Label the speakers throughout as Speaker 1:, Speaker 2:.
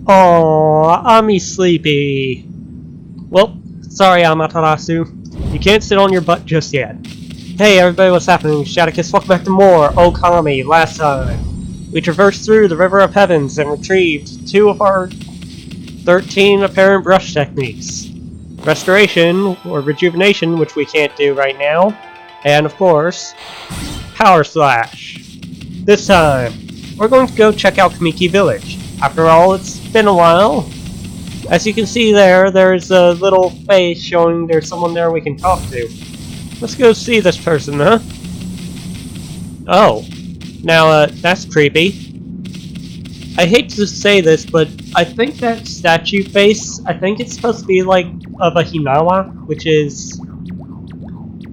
Speaker 1: Oh, I'm sleepy. Well, sorry, Amaterasu. You can't sit on your butt just yet. Hey everybody, what's happening? Shadowkiss, welcome back to more Okami. Last time, we traversed through the River of Heavens and retrieved 2 of our 13 apparent brush techniques. Restoration, or rejuvenation, which we can't do right now. And of course, Power Slash. This time, we're going to go check out Kamiki Village. After all, it's been a while. As you can see there's a little face showing there's someone there we can talk to. Let's go see this person, huh? Oh. Now, that's creepy. I hate to say this, but I think that statue face, I think it's supposed to be like of a Hinawa, which is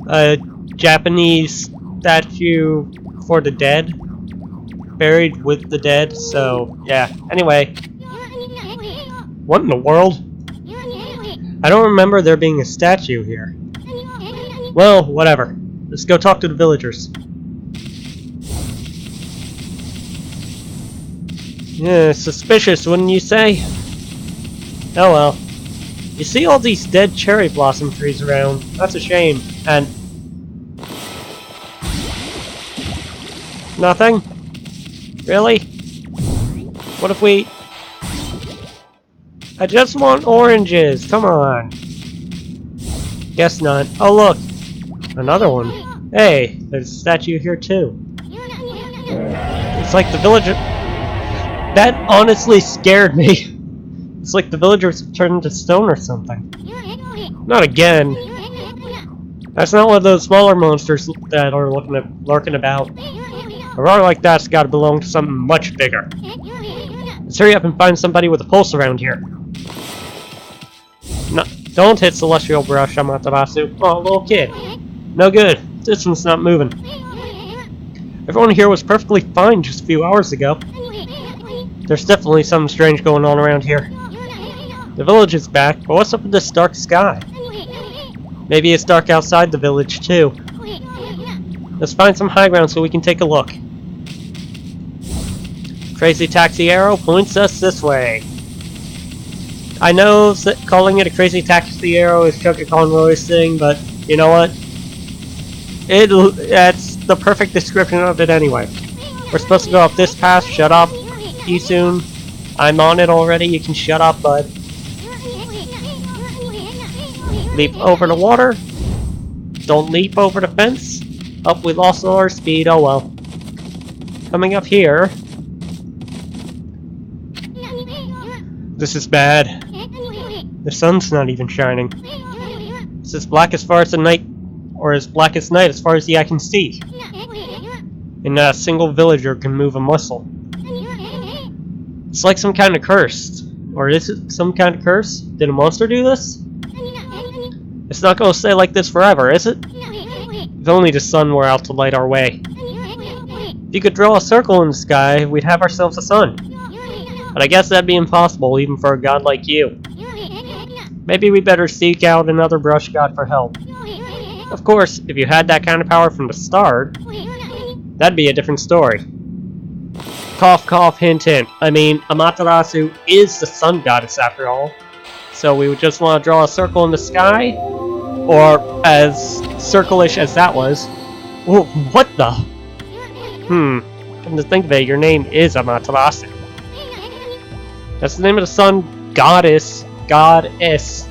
Speaker 1: a Japanese statue for the dead. Buried with the dead, so yeah. Anyway. What in the world? I don't remember there being a statue here. Well, whatever. Let's go talk to the villagers. Yeah, suspicious, wouldn't you say? Oh well. You see all these dead cherry blossom trees around. That's a shame. And... nothing? Really? What if we... I just want oranges, come on. Guess not. Oh look! Another one. Hey, there's a statue here too. It's like the villager... That honestly scared me. It's like the villagers have turned into stone or something. Not again. That's not one of those smaller monsters that are lurking about. A roar like that's gotta belong to something much bigger. Let's hurry up and find somebody with a pulse around here. No, don't hit Celestial Brush, Amaterasu. Oh, little kid. No good. This one's not moving. Everyone here was perfectly fine just a few hours ago. There's definitely something strange going on around here. The village is back, but what's up with this dark sky? Maybe it's dark outside the village, too. Let's find some high ground so we can take a look. Crazy taxi arrow points us this way. I know that calling it a crazy taxi arrow is Chucky Conroy's thing, but you know what? That's the perfect description of it anyway. We're supposed to go up this path. Shut up, Isun. I'm on it already. You can shut up, bud. Leap over the water. Don't leap over the fence. Oh, we lost all our speed. Oh well. Coming up here. This is bad. The sun's not even shining. It's as black as far as the night, or as black as night as far as the eye can see. And not a single villager can move a muscle. It's like some kind of curse. Or is it some kind of curse? Did a monster do this? It's not going to stay like this forever, is it? If only the sun were out to light our way. If you could draw a circle in the sky, we'd have ourselves a sun. But I guess that'd be impossible even for a god like you. Maybe we better seek out another brush god for help. Of course, if you had that kind of power from the start, that'd be a different story. Cough, cough, hint, hint. I mean, Amaterasu is the sun goddess after all. So we would just want to draw a circle in the sky? Or, as circle-ish as that was... Whoa, what the? Come to think of it, your name is Amaterasu. That's the name of the sun goddess. Goddess.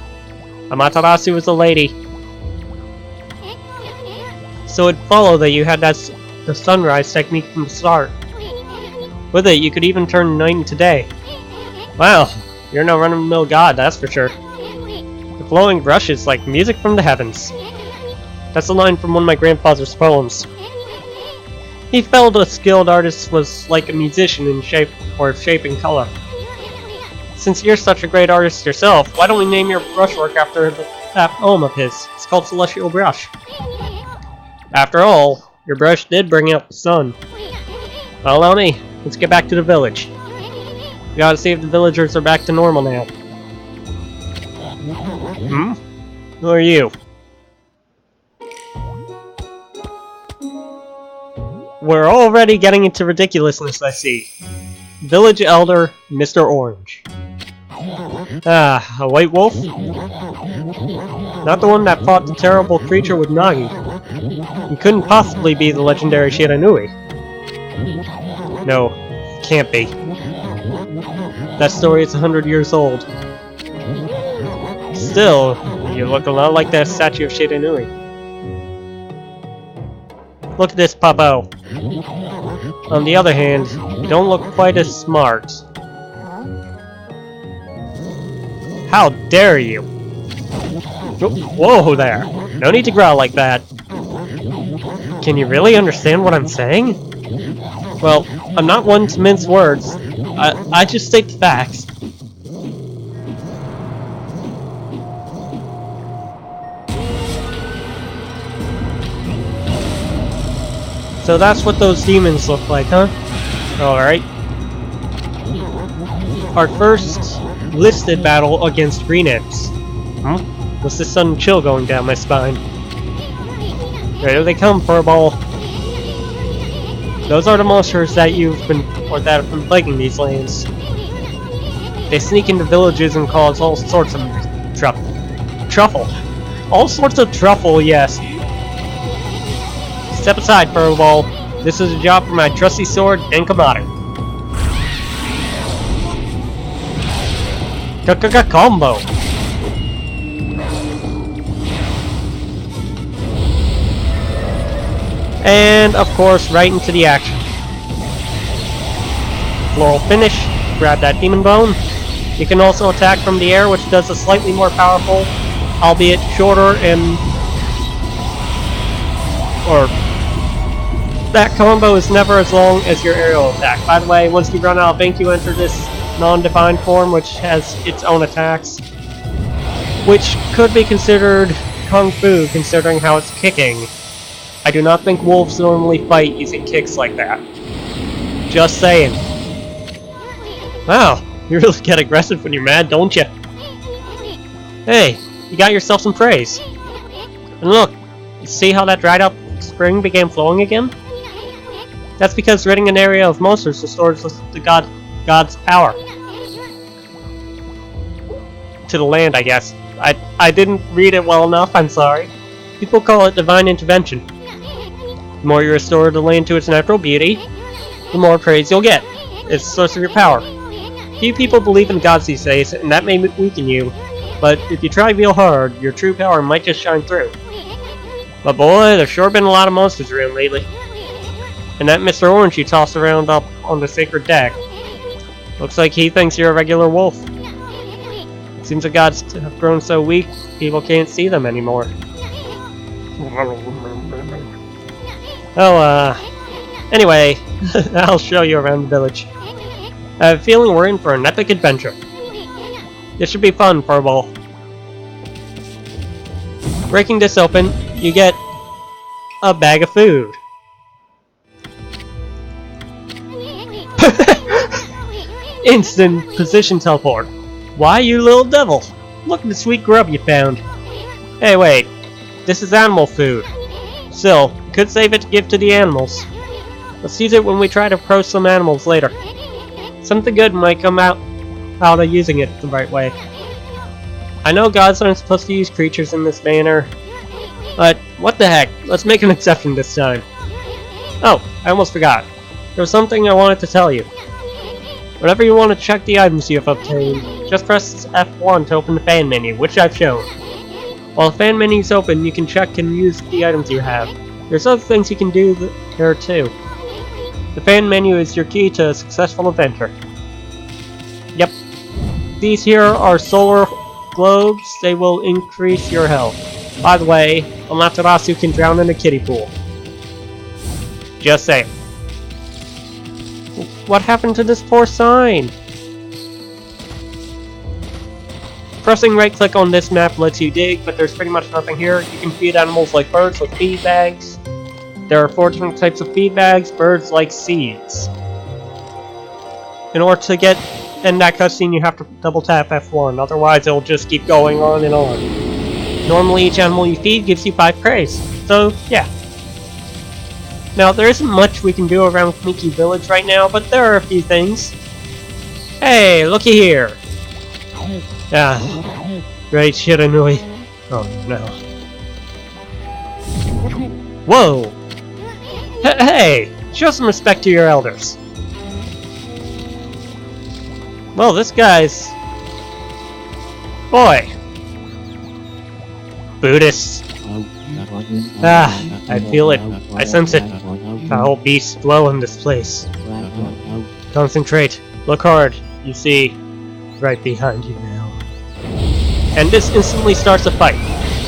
Speaker 1: Amaterasu is a lady. So it'd follow that you had the sunrise technique from the start. With it, you could even turn night into day. Wow, you're no run-of-the-mill god, that's for sure. The flowing brush is like music from the heavens. That's a line from one of my grandfather's poems. He felt a skilled artist was like a musician in shape and color. Since you're such a great artist yourself, why don't we name your brushwork after that poem of his? It's called Celestial Brush. After all, your brush did bring out the sun. Well, Oni, let's get back to the village. We gotta see if the villagers are back to normal now. Who are you? We're already getting into ridiculousness, I see. Village Elder, Mr. Orange. Ah, a white wolf? Not the one that fought the terrible creature with Nagi. He couldn't possibly be the legendary Shiranui. No, can't be. That story is 100 years old. Still, you look a lot like that statue of Shiranui. Look at this, Puppo. On the other hand, you don't look quite as smart. How dare you! Whoa there! No need to growl like that. Can you really understand what I'm saying? Well, I'm not one to mince words. I just state the facts. So that's what those demons look like, huh? Alright. Our first listed battle against Green Imps. What's this sudden chill going down my spine? There they come, Furball. Those are the monsters that have been plaguing these lands. They sneak into villages and cause all sorts of truffle. All sorts of truffle, yes. Step aside, Furball. This is a job for my trusty sword and Kamado. Combo. And, of course, right into the action. Floral finish, grab that demon bone. You can also attack from the air, which does a slightly more powerful, albeit shorter and... that combo is never as long as your aerial attack. By the way, once you run out of ink, you enter this non-defined form, which has its own attacks. Which could be considered Kung Fu, considering how it's kicking. I do not think wolves normally fight using kicks like that. Just saying. Wow, you really get aggressive when you're mad, don't you? Hey, you got yourself some praise. And look, you see how that dried up spring began flowing again? That's because ridding an area of monsters restores the god's power. To the land, I guess. I didn't read it well enough, I'm sorry. People call it divine intervention. The more you restore the land to its natural beauty, the more praise you'll get. It's the source of your power. Few people believe in gods these days, and that may weaken you, but if you try real hard, your true power might just shine through. But boy, there's sure been a lot of monsters around lately. And that Mr. Orange you tossed around up on the sacred deck. Looks like he thinks you're a regular wolf. Seems the gods have grown so weak, people can't see them anymore. Oh, anyway, I'll show you around the village. I have a feeling we're in for an epic adventure. This should be fun, Furball. Breaking this open, you get a bag of food. Instant position teleport. Why, you little devil? Look at the sweet grub you found. Hey, wait. This is animal food. Still, could save it to give to the animals. Let's use it when we try to approach some animals later. Something good might come out of using it the right way. I know gods aren't supposed to use creatures in this manner, but what the heck, let's make an exception this time. Oh, I almost forgot. There was something I wanted to tell you. Whenever you want to check the items you have obtained, just press F1 to open the fan menu, which I've shown. While the fan menu is open, you can check and use the items you have. There's other things you can do there too. The fan menu is your key to a successful adventure. Yep. These here are solar globes. They will increase your health. By the way, Amaterasu can drown in a kiddie pool. Just saying. What happened to this poor sign? Pressing right click on this map lets you dig, but there's pretty much nothing here. You can feed animals like birds with feed bags. There are 4 different types of feed bags. Birds like seeds. In order to end that cutscene, you have to double tap F1, otherwise it'll just keep going on and on. Normally each animal you feed gives you 5 praise, so yeah. Now there isn't much we can do around Kamiki Village right now, but there are a few things. Hey, looky here! Ah, great Shiranui. Oh no. Whoa! Hey! Show some respect to your elders. Well, this guy's... Boy! Buddhist. Ah, I feel it. I sense it. Foul beasts flow in this place. Concentrate. Look hard. You see, right behind you now. And this instantly starts a fight.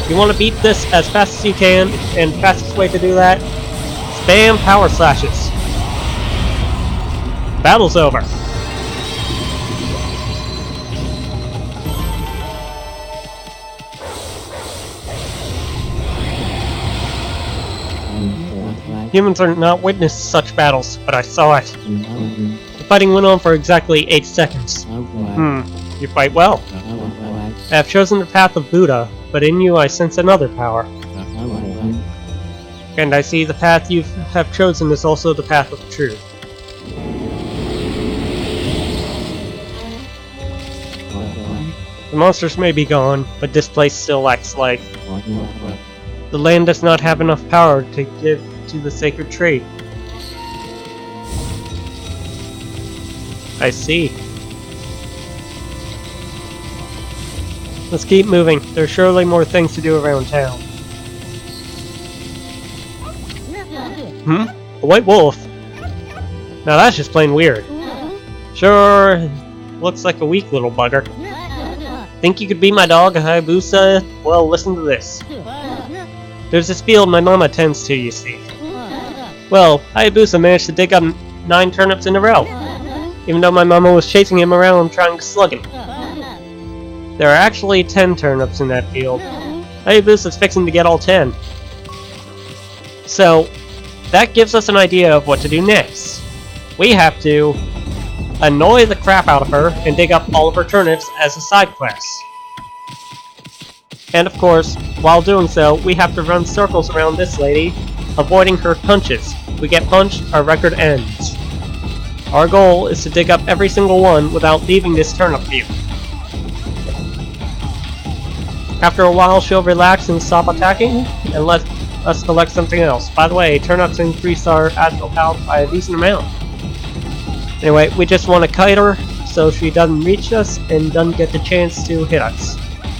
Speaker 1: You want to beat this as fast as you can, and fastest way to do that, spam power slashes. Battle's over. Humans are not witness to such battles, but I saw it. The fighting went on for exactly 8 seconds. You fight well. I have chosen the path of Buddha, but in you I sense another power. And I see the path you have chosen is also the path of truth. The monsters may be gone, but this place still lacks life. The land does not have enough power to give to the sacred tree. I see. Let's keep moving. There's surely more things to do around town. A white wolf? Now that's just plain weird. Sure, looks like a weak little bugger. Think you could be my dog, Hayabusa? Well, listen to this. There's this field my mama tends to, you see. Well, Hayabusa managed to dig up 9 turnips in a row, even though my mama was chasing him around trying to slug him. There are actually 10 turnips in that field. Hayabusa's fixing to get all 10. So, that gives us an idea of what to do next. We have to annoy the crap out of her and dig up all of her turnips as a side quest. And of course, while doing so, we have to run circles around this lady, avoiding her punches. If we get punched, our record ends. Our goal is to dig up every single one without leaving this turnip field. After a while, she'll relax and stop attacking, and let us collect something else. By the way, turnips increase our astral health by a decent amount. Anyway, we just want to kite her so she doesn't reach us and doesn't get the chance to hit us.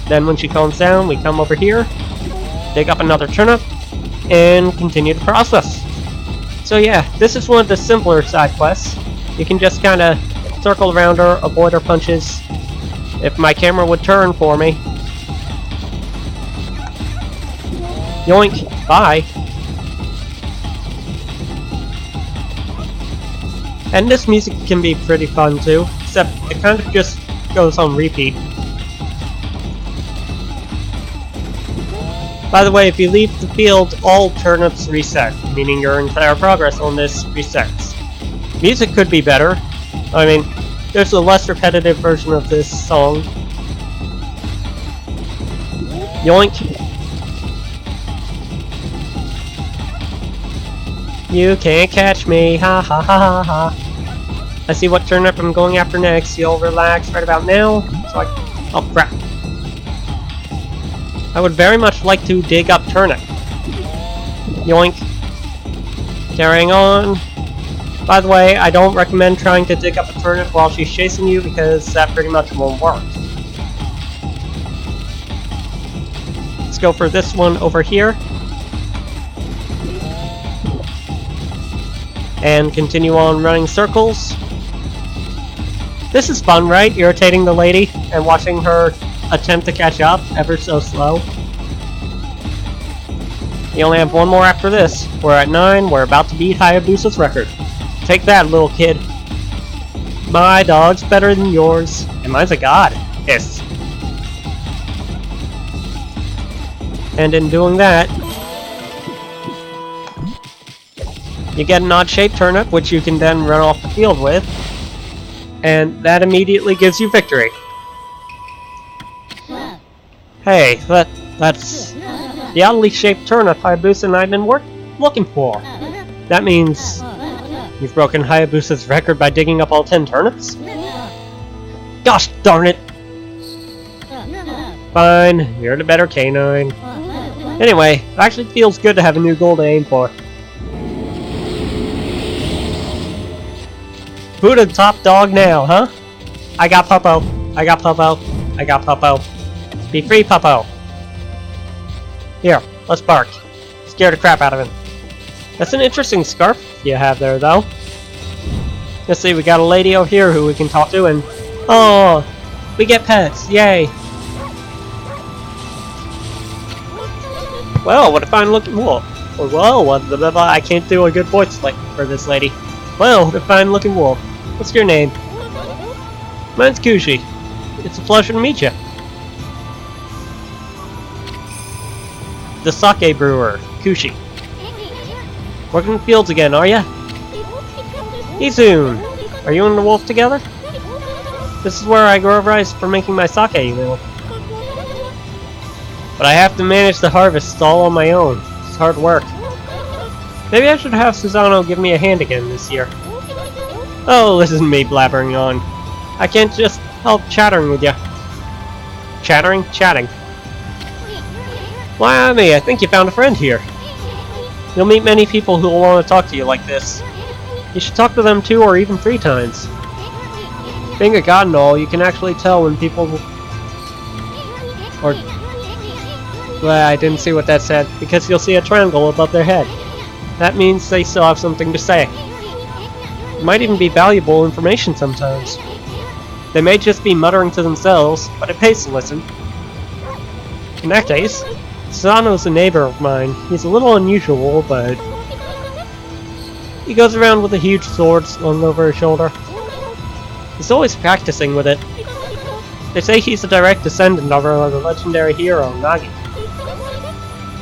Speaker 1: Then when she calms down, we come over here, dig up another turnip, and continue the process. So yeah, this is one of the simpler side quests. You can just kind of circle around her, avoid her punches. If my camera would turn for me. Yoink, bye. And this music can be pretty fun too, except it kind of just goes on repeat. By the way, if you leave the field, all turnips reset, meaning your entire progress on this resets. Music could be better. I mean, there's a less repetitive version of this song. Yoink. You can't catch me, ha ha ha ha ha. I see what turnip I'm going after next. You'll relax right about now. So oh crap. I would very much like to dig up turnip. Yoink. Carrying on. By the way, I don't recommend trying to dig up a turnip while she's chasing you because that pretty much won't work. Let's go for this one over here. And continue on running circles. This is fun, right? Irritating the lady and watching her attempt to catch up ever so slow. You only have one more after this. We're at 9. We're about to beat Hayabusa's record. Take that, little kid. My dog's better than yours, and mine's a god. Hiss. And in doing that, you get an odd-shaped turnip, which you can then run off the field with, and that immediately gives you victory. Hey, that's the oddly shaped turnip Hayabusa and I've been looking for. That means you've broken Hayabusa's record by digging up all 10 turnips? Gosh darn it! fine. You're the better canine. Anyway, it actually feels good to have a new goal to aim for. Who the top dog now, huh? I got Puppo. I got Puppo. I got Puppo. Be free, Puppo. Here, let's bark. Scare the crap out of him. That's an interesting scarf you have there, though. Let's see, we got a lady over here who we can talk to, and... Oh! We get pets! Yay! Well, what a fine looking wolf. Or, well, I can't do a good voice like for this lady. Well, what a fine looking wolf. What's your name? Mine's Kushi. It's a pleasure to meet you. The sake brewer, Kushi. Working in the fields again, are ya? Izun! Are you and the wolf together? This is where I grow rice for making my sake, you know. But I have to manage the harvest all on my own. It's hard work. Maybe I should have Susanoo give me a hand again this year. Oh, listen to me blabbering on. I can't just help chattering with you. Chattering? Chatting. Why, Ami, I think you found a friend here. You'll meet many people who will want to talk to you like this. You should talk to them 2 or even 3 times. Being a god and all, you can actually tell when people... Or... Well, I didn't see what that said, because you'll see a triangle above their head. That means they still have something to say. It might even be valuable information sometimes. They may just be muttering to themselves, but it pays to listen. In that case, Susanoo's a neighbor of mine. He's a little unusual, but... He goes around with a huge sword slung over his shoulder. He's always practicing with it. They say he's a direct descendant of the legendary hero, Nagi.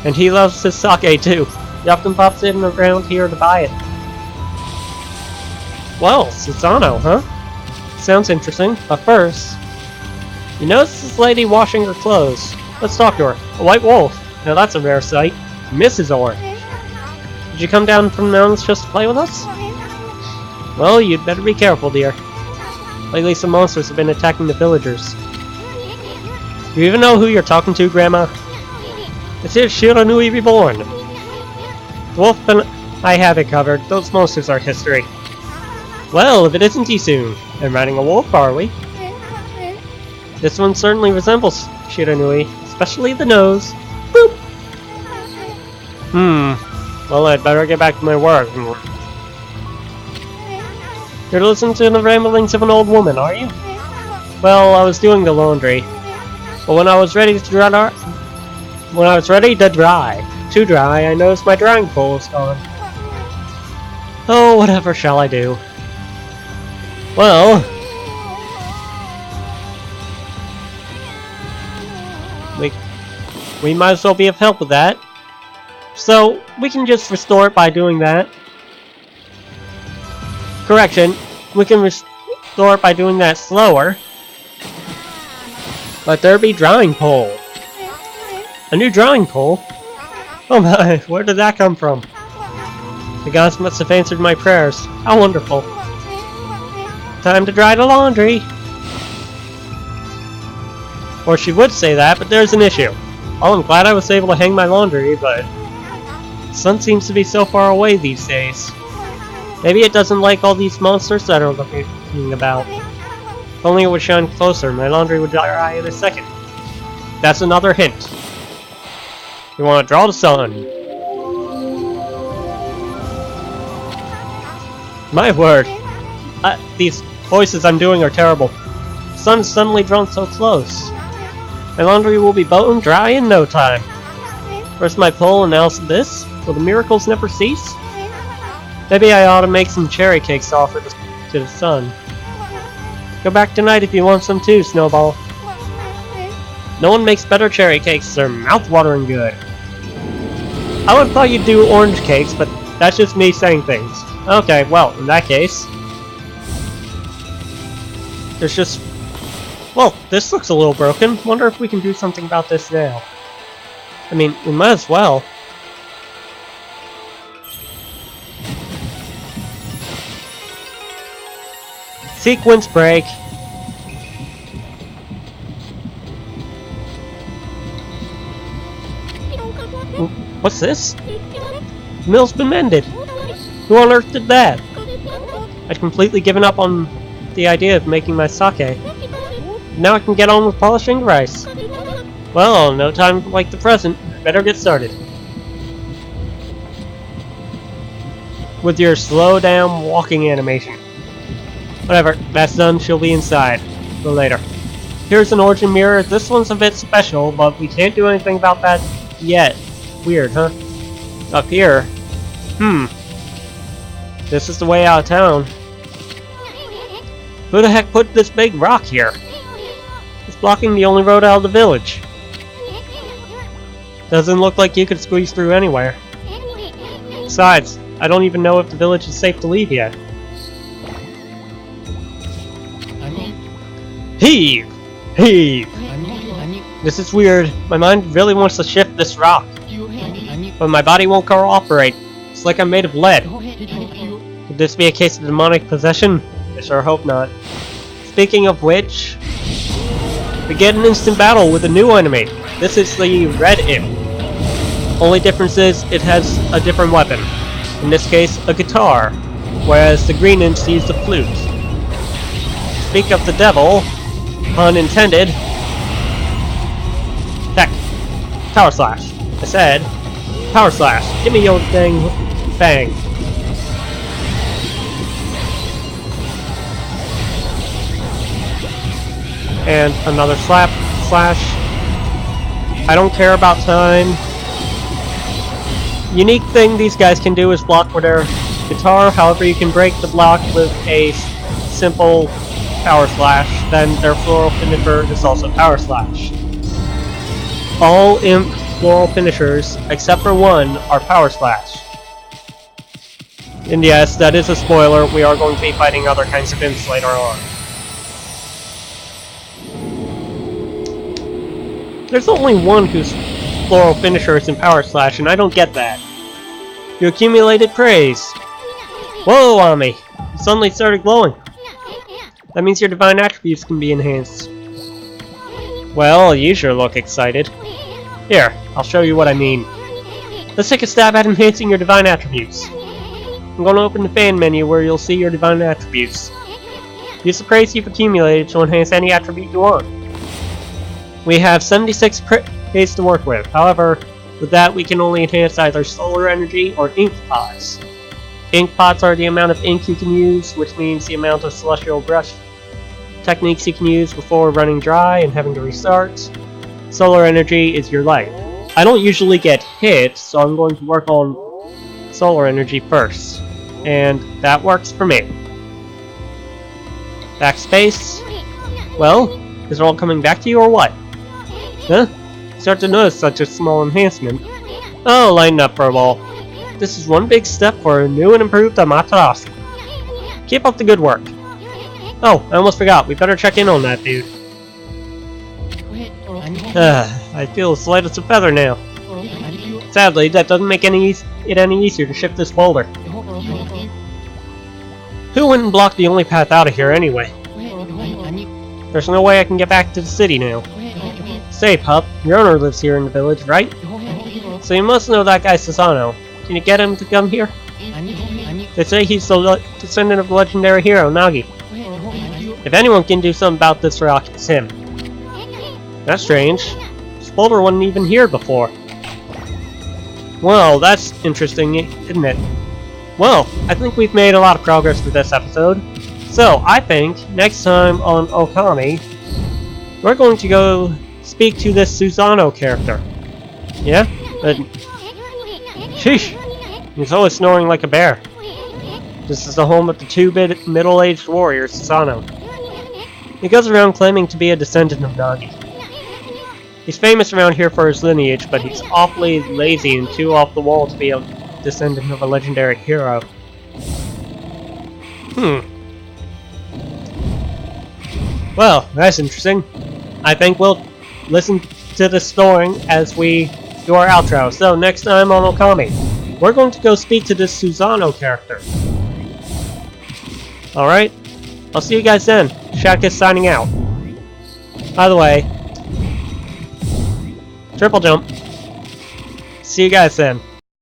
Speaker 1: And he loves his sake too. He often pops in around here to buy it. Well, Susanoo, huh? Sounds interesting, but first... You notice this lady washing her clothes. Let's talk to her. A white wolf. Now that's a rare sight. Mrs. Orange. Did you come down from the mountains just to play with us? Well, you'd better be careful, dear. Lately some monsters have been attacking the villagers. Do you even know who you're talking to, Grandma? It's here Shiranui Reborn. The wolf and I have it covered. Those monsters are history. Well, if it isn't Izun. I'm riding a wolf, are we? This one certainly resembles Shiranui, especially the nose. Boop! Well, I'd better get back to my work. You're listening to the ramblings of an old woman, are you? Well, I was doing the laundry. But when I was ready to dry, I noticed my drying pole was gone. Oh, whatever shall I do? Well... We might as well be of help with that. So, we can just restore it by doing that. Correction, we can restore it by doing that slower. Let there be drawing pole. A new drawing pole? Oh my, where did that come from? The gods must have answered my prayers. How wonderful. Time to dry the laundry. Or she would say that, but there's an issue. Oh, I'm glad I was able to hang my laundry, but... the sun seems to be so far away these days. Maybe it doesn't like all these monsters that are looking about. If only it would shine closer, my laundry would dry in a second. That's another hint. You want to draw the sun. My word. These voices I'm doing are terrible. The sun is suddenly drawn so close. My laundry will be bone dry in no time. First my pole and now this? Will the miracles never cease? Maybe I ought to make some cherry cakes to offer to the sun. Go back tonight if you want some too, Snowball. No one makes better cherry cakes. They're mouth-watering good. I would have thought you'd do orange cakes, but that's just me saying things. Okay, well, in that case... there's just... well, this looks a little broken. Wonder if we can do something about this now. I mean, we might as well. Sequence break. What's this? The mill's been mended. Who on earth did that? I'd completely given up on the idea of making my sake. Now I can get on with polishing the rice. Well, no time like the present. Better get started. With your slow down walking animation. Whatever, that's done, she'll be inside. Go later. Here's an origin mirror. This one's a bit special, but we can't do anything about that yet. Weird, huh? Up here. This is the way out of town. Who the heck put this big rock here? It's blocking the only road out of the village. Doesn't look like you could squeeze through anywhere. Besides, I don't even know if the village is safe to leave yet. Heave! Heave! This is weird. My mind really wants to shift this rock. But my body won't cooperate. It's like I'm made of lead. Could this be a case of demonic possession? I sure hope not. Speaking of which, we get an instant battle with a new enemy. This is the red imp. Only difference is it has a different weapon. In this case, a guitar, whereas the green imps use the flute. Speak of the devil, pun intended. Heck, power slash. I said, power slash. Give me your dang bang. And another slap slash. I don't care about time. Unique thing these guys can do is block with their guitar. However, you can break the block with a simple power slash. Then their floral finisher is also power slash. All imp floral finishers, except for one, are power slash. And yes, that is a spoiler. We are going to be fighting other kinds of imps later on. There's only one whose floral finisher is in power slash, and I don't get that. You accumulated praise. Whoa, Ami! You suddenly started glowing. That means your divine attributes can be enhanced. Well, you sure look excited. Here, I'll show you what I mean. Let's take a stab at enhancing your divine attributes. I'm going to open the fan menu where you'll see your divine attributes. Use the praise you've accumulated to enhance any attribute you want. We have 76 praise to work with. However, with that we can only enhance either solar energy or ink pots. Ink pots are the amount of ink you can use, which means the amount of celestial brush techniques you can use before running dry and having to restart. Solar energy is your light. I don't usually get hit, so I'm going to work on solar energy first. And that works for me. Backspace. Well, is it all coming back to you or what? Huh? Start to notice such a small enhancement. Oh, lighten up for a while. This is one big step for a new and improved Amaterasu. Keep up the good work. Oh, I almost forgot. We better check in on that dude. I feel as light as a feather now. Sadly, that doesn't make it any easier to shift this boulder. Who went and blocked the only path out of here anyway? There's no way I can get back to the city now. Say, pup, your owner lives here in the village, right? So you must know that guy Susano. Can you get him to come here? They say he's the descendant of the legendary hero, Nagi. If anyone can do something about this rock, it's him. That's strange. This boulder wasn't even here before. Well, that's interesting, isn't it? Well, I think we've made a lot of progress with this episode. So, I think, next time on Okami, we're going to go speak to this Susano character. Yeah? But... sheesh! He's always snoring like a bear. This is the home of the two-bit middle-aged warrior, Susano. He goes around claiming to be a descendant of Nagi. He's famous around here for his lineage, but he's awfully lazy and too off the wall to be a descendant of a legendary hero. Well, that's interesting. I think we'll listen to the story as we do our outro. So, next time on Okami, we're going to go speak to this Susano character. Alright? I'll see you guys then. Shakus signing out. By the way, triple jump. See you guys then.